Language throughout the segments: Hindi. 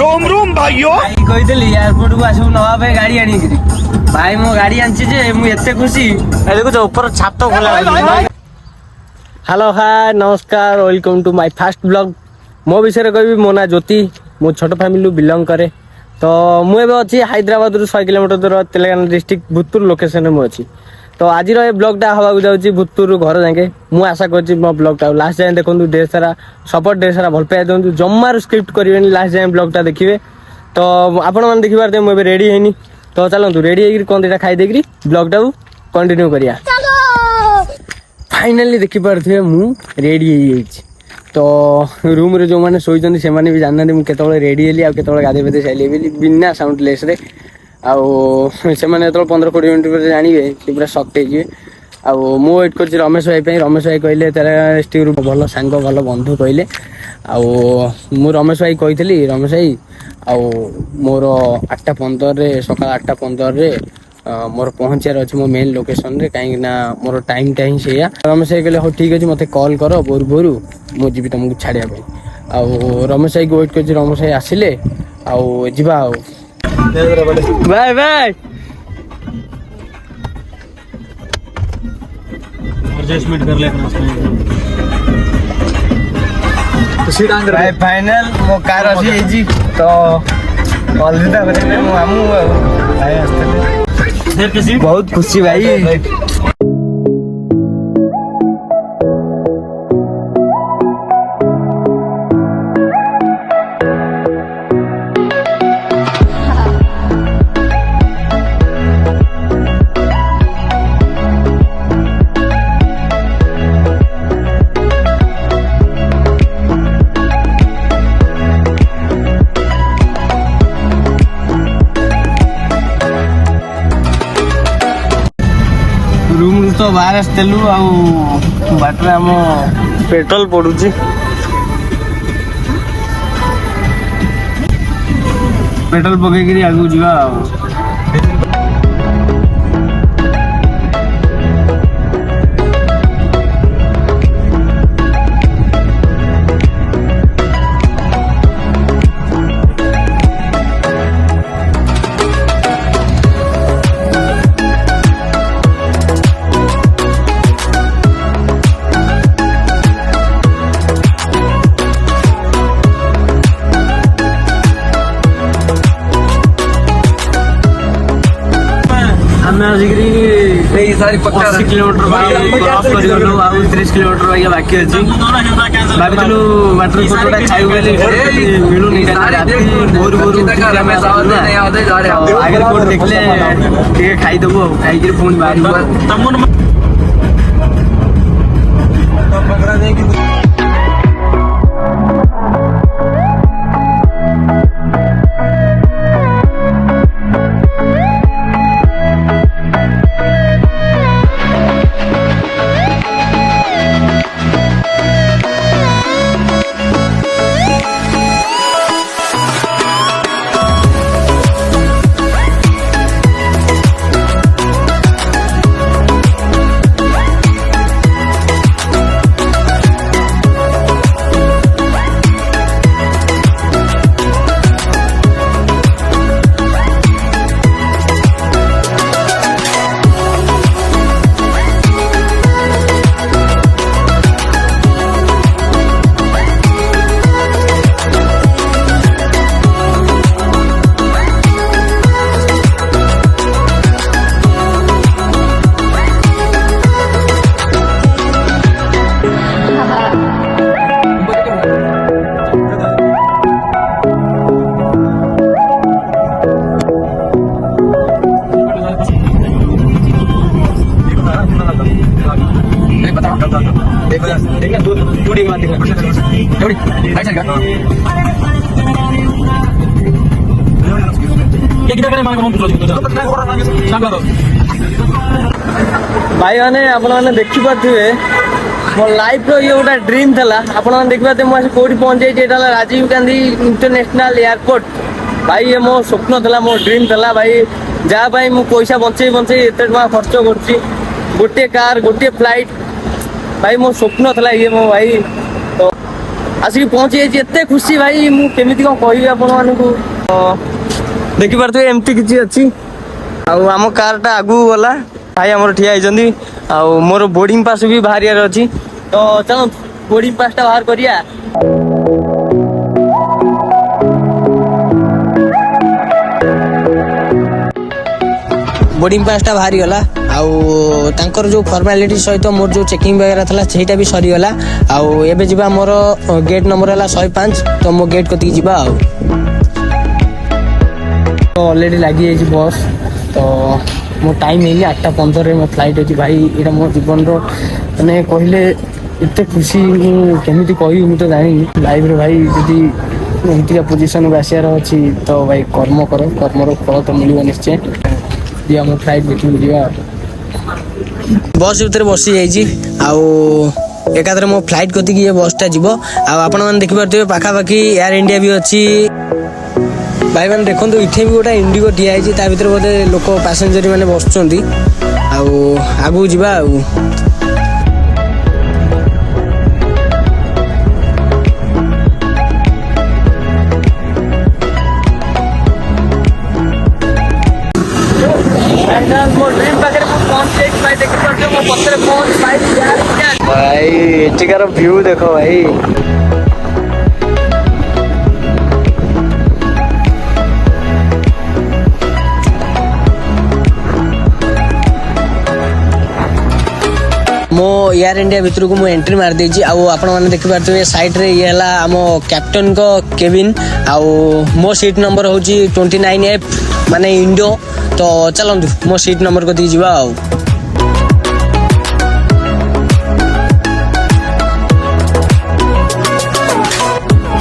रोम रोम भाइयों କହିଥିଲି ଏୟାରପୋର୍ଟ କୁ ଆସିବୁ ନବା ପାଇଁ ଗାଡି ଆଣିକିରି ଭାଇ ମୋ ଗାଡି ଆଣିଛି ଯେ ମୁଁ ଏତେ ଖୁସି ଦେଖୁଛ ଉପର ଛାତ ଖୋଲା ହ୍ୟାଲୋ ହାय ନମସ୍କାର welcome to my first blog ମୋ ବିଷୟରେ କହିବି ମୋ ନାଁ ଜ୍ୟୋତି ମୁଁ ଛୋଟ ଫ୍ୟାମିଲିରୁ ବିଲଙ୍ଗ କରେ ତ ମୁଁ ଏବେ ଅଛି ହାଇଦ୍ରାବାଦରୁ 100 କିଲୋମିଟର ଦୂର ତେଲେଙ୍ଗାନା ଡିଷ୍ଟ୍ରିକ୍ଟ ଭୂତପୁର ଲୋକେସନରେ ମୁଁ ଅଛି ତ ଆଜିର ଏ ବ୍ଲଗଟା ହେବାକୁ ଯାଉଛି ଭୂତପୁରରୁ ଘର ଯାକେ ମୁଁ ଆଶା କରୁଛି ମୋ ବ୍ଲଗଟା ଲାଷ୍ଟ ଯାଏଁ ଦେଖନ୍ତୁ ଢେର ସାରା ସପୋର୍ଟ ଢେର ସାରା ଭଲ ପାଇବା ଦିଅନ୍ତୁ ଜମାରୁ ସ୍କ୍ରିପ୍ଟ କରିବେନି ଲାଷ୍ଟ ଯାଏଁ ବ୍ଲଗଟା ଦେଖିବେ ତ ଆପଣମାନେ ଦେଖିପାରୁଥିବେ ମୁଁ ଏବେ ରେଡି ହେଇନି ତ ଚାଲନ୍ତୁ ରେଡି ହେଇକିରି କ'ଣ ଦିଟା ଖାଇଦେଇକିରି ବ୍ଲଗଟାକୁ କଣ୍ଟିନ୍ୟୁ କରିବା फाइनाली देखिपारे मु रेडी ହେଇଯାଇଛି तो रूम रे जो माने सोइचंदी से माने भी जानना मु केतବେଳେ रेडी हेली आ केतବେଳେ गाधे बेदे साइली बेली बिना साउंडलेस रे आ से माने तो 15-20 मिनिट पर जानिबे से पूरा शॉक हे जे आ मु वेट करछि रमेश भाई पे रमेश भाई कहले तेरा स्टीव रू भलो सांग भलो बंधु कहले आ मु रमेश भाई कहितली रमेश भाई आ मोर 8:15 रे सकाळ 8:15 रे मोर पहुंचार अच्छे मो मेन लोकेशन रे कहीं ना मोर टाइम टाइम से रमेश भाई कहले हो ठीक अच्छे मत कॉल कर भोर भोरू मुझे तुमको छाड़िया रमेश भाई को वेट कर रमेश भाई आसिले आवा बाय बाय एडजस्टमेंट कर ले फाइनल मो कार अच्छी तो अलविदा करे मु आमु भाई आस्ते बहुत खुशी भाई रूम तो बाहर आसलु बाटर आम पेट्रोल पड़ुची पेट्रोल पकईकि आगू जा सारी 80 किलोमीटर क्रॉस करगलु आ 30 किलोमीटर वाया बाकी अछि भाबिलु मात्र फोटोटा खाइबो बेले मिलुनी भोर भोर हमें आगे कोड देखले ठीक खाई देबो खाई के फोन बाहर भाई मैंने आपने देखिपे मो लाइफ ये गोटे ड्रीम था आपने देखिए मुझे कौटी पहुंच जाइए राजीव गांधी इंटरनेशनल एयरपोर्ट भाई ये मो स्वप्न था मो ड्रीम था भाई जहाँ मुझे पैसा बंचे बंचे एत खर्च कर गोटे कार गोटे फ्लाइट भाई मो स्वप्न था ये मो भाई तो ଆସିକି ପହଞ୍ଚି ଯାଇଛି। ଏତେ ଖୁସି ଭାଇ ମୁଁ କେମିତି କ'ଣ କହିବି ଆପଣମାନଙ୍କୁ। ଦେଖିପାରୁଥିବେ ଏମିତି କିଛି ଅଛି। ଆଉ ଆମ କାରଟା ଆଗକୁ ଗଲା, ଭାଇ ଆମର ଠିଆ ହେଇଛନ୍ତି। ଆଉ ମୋର ବୋର୍ଡିଂ ପାସ୍ ବି ବାହାରିବାର ଅଛି, ତ ଚାଲ ବୋର୍ଡିଂ ପାସ୍ଟା ବାହାର କରିବା। ବୋର୍ଡିଂ ପାସ୍ଟା ବାହାରିଗଲା। ଆଉ ତାଙ୍କର ଯେଉଁ ଫର୍ମାଲିଟି ସହିତ ମୋର ଯେଉଁ ଚେକିଂ ବଗେରା ଥିଲା ସେଇଟା ବି ସରିଗଲା। ଆଉ ଏବେ ଯିବା ମୋର ଗେଟ୍ ନମ୍ବର ହେଲା 105, ତ ମୋ ଗେଟ୍ କତିକି ଯିବା। ଆଉ ଅଲରେଡ଼ି ଲାଗିଯାଇଛି ବସ୍, ତ ମୋ ଟାଇମ୍ ହେଇନି 8:15ରେ ମୋ ଫ୍ଲାଇଟ୍ ଅଛି। ଭାଇ ଏଇଟା ମୋ ଜୀବନର ମାନେ କହିଲେ ଏତେ ଖୁସି ମୁଁ କେମିତି କହିବି ମୁଁ ତ ଜାଣିନି। ଲାଇଫ୍ରେ ଭାଇ ଯଦି ଏମିତିକା ପୋଜିସନକୁ ଆସିବାର ଅଛି ତ ଭାଇ କର୍ମ କର, କର୍ମର ଫଳ ତ ମିଳିବ ନିଶ୍ଚୟ। ଯିବା ମୋ ଫ୍ଲାଇଟ୍ ଦେଖିକି ଯିବା। ବସ୍ ଭିତରେ ବସି ଯାଇଛି, ଆଉ ଏକାଥରେ ମୋ ଫ୍ଲାଇଟ୍ କତିକି ଏ ବସ୍ଟା ଯିବ। ଆଉ ଆପଣମାନେ ଦେଖିପାରୁଥିବେ ପାଖାପାଖି ଏୟାର ଇଣ୍ଡିଆ ବି ଅଛି। ଭାଇମାନେ ଦେଖନ୍ତୁ ଏଠି ବି ଗୋଟେ ଇଣ୍ଡିଗୋ ଠିଆ ହେଇଛି, ତା ଭିତରେ ବୋଧେ ଲୋକ ପାସେଞ୍ଜର ମାନେ ବସୁଛନ୍ତି। ଆଉ ଆଗକୁ ଯିବା। ଆଉ ଭାଇ ଏଠିକାର ଭ୍ୟୁ ଦେଖ ଭାଇ। मो एयर इंडिया भितर को एंट्री मार देछि। आउ आपण माने देखि पारथबे साइड रे ये हला हमो कैप्टन को केबिन। आउ मो सीट नंबर होची 29F माने इंडो। तो चलंतु मो सीट नंबर को दी जिवा। आउ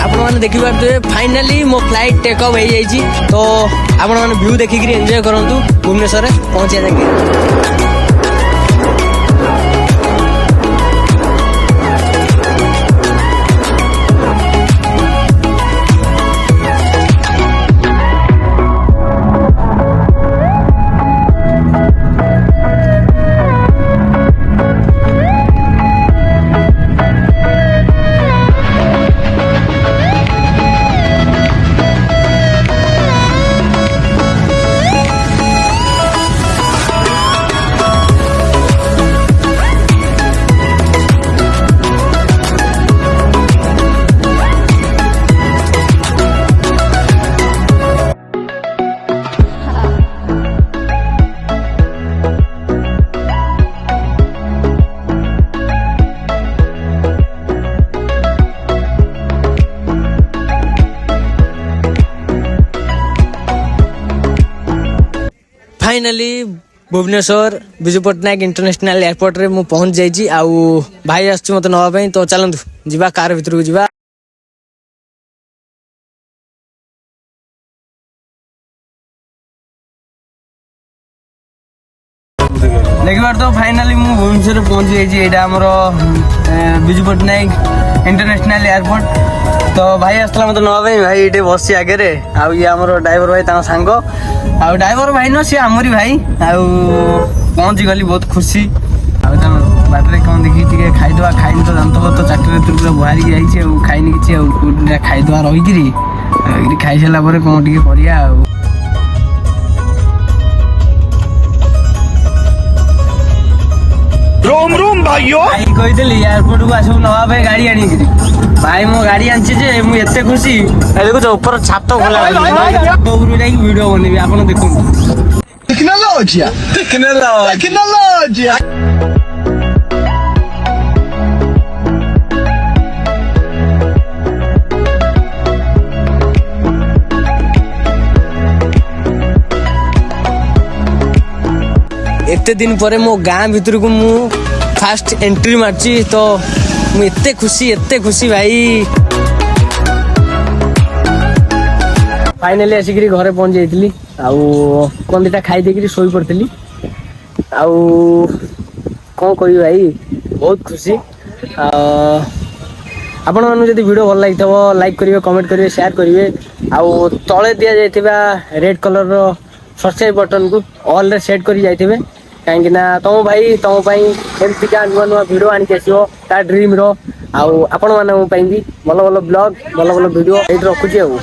आपण माने देखि पारथबे फाइनली मो फ्लाइट टेक ऑफ हो जाइछि। तो आपण माने व्यू देखि कि एन्जॉय करंतु भुवनेश्वर रे पहुंचे जाके। Finally Bhubaneswar Biju Patnaik international airport रे मु पहुंच जाइछि। आउ भाई आछी मते नवा पई। तो चलंतु जिबा कार भितर को जिबा। देखिबार तो फाइनली मु भुवनेश्वर पहुंच जाइछि। एटा हमरो विजु पट्टनायक इंटरनेशनल एयरपोर्ट। तो भाई आसला मते नवा पई। भाई एटे बसि आगे रे। आउ ये हमरो ड्राइवर भाई ता सांगो। आउ ड्राइवर भाई न से आमरी भाई। आउ पहुंची गली बहुत खुशी। आउ त बाटरे कोन देखि टिके खाइदवा खाइन तो जानतो तो चाकरी तुरपुरा बुहारी जाइछि। आउ खाइनी किछि। आउ कुडा खाइदवा रहि किरी एडी खाइ छला परे कोन टिके करिया। आउ रोम रोम भाइयों भाई कहितली एयरपोर्ट को आसु नवा पे गाड़ी आनी किरी। भाई मो गाड़ी आनछि जे मु एते खुशी। ए देखो ऊपर छात खोला ऊपर जाई वीडियो बनेबी आपण देखो। टेक्नोलॉजी टेक्नोलॉजी एते दिन परे मो गाँ भीतर को मु फास्ट एंट्री मारची। तो मु एते खुशी भाई। फाइनली आसिक घरे पहुंच जाइली। आउ कौन दिटा खाई देकरी सोई पड़ती। आउ कौन कही भाई बहुत खुशी। आपण मानू जदि वीडियो भल लगी लाइक करेंगे, कमेंट करेंगे, शेयर करेंगे। आउ तले दिया जाइथिबा रेड कलर रो सब्सक्राइब बटन को ऑल रे सेट करी जाइथिबे। कहीं तुम भाई तुम एमती नुआ नुआ भिड आनिक आसो ତା ଡ୍ରିମ୍ର ଆଉ ଆପଣମାନଙ୍କ ପାଇଁ ବି ଭଲ ଭଲ ବ୍ଲଗ୍ ଭଲ ଭଲ ଭିଡ଼ିଓ ଏଇଠି ରଖୁଛି ଆଉ।